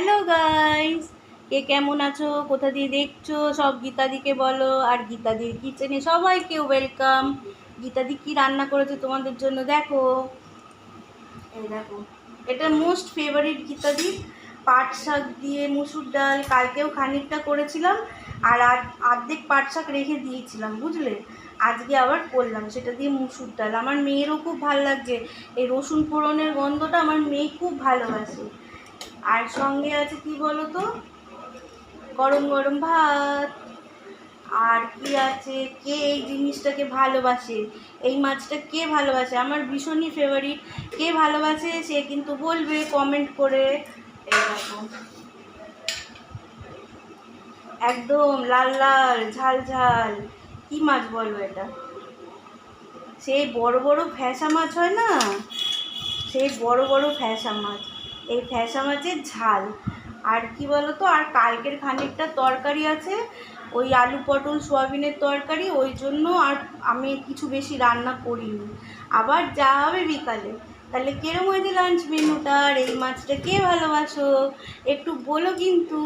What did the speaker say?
Hello guys, কে কেমন আছো, কোথা দিয়ে দেখছো? সব গীতাদিকে বলো। আর গীতাদির কিচেনে সবাইকে ওয়েলকাম। গীতাদি কি রান্না করেছে তোমাদের জন্য দেখো। এই দেখো, এটা মোস্ট ফেভারিট গীতাদির। পাট শাক দিয়ে মুসুর ডাল, কালকেও খানিকটা করেছিলাম আর অর্ধেক পাট শাক রেখে দিয়েছিলাম, বুঝলে। আজকে আবার করলাম সেটা দিয়ে মুসুর ডাল। আমার মেয়েরও খুব ভালো লাগছে, এই রসুন ফোড়নের গন্ধটা আমার মেয়ে খুব ভালোবাসে। আর সঙ্গে আছে কি বলো তো, গরম গরম ভাত। আর কি আছে, কে এই জিনিসটাকে ভালোবাসে, এই মাছটা কে ভালোবাসে, আমার ভীষণই ফেভারিট। কে ভালোবাসে সে কিন্তু বলবে কমেন্ট করে। এই দেখো, একদম লাল লাল ঝাল ঝাল। কি মাছ বলো এটা? সেই বড় বড় ফ্যাসা মাছ হয় না, সেই বড় বড় ফ্যাসা মাছ। এই ফ্যাসা মাছের ঝাল। আর কি বলো তো, আর কালকের খানিকটা তরকারি আছে, ওই আলু পটল সোয়াবিনের তরকারি, ওই জন্য আর আমি কিছু বেশি রান্না করিনি। আবার যা হবে বিকালে। তাহলে কিরম হয়েছে লাঞ্চ মেনুটা? আর এই মাছটা কে ভালোবাসো একটু বলো কিন্তু।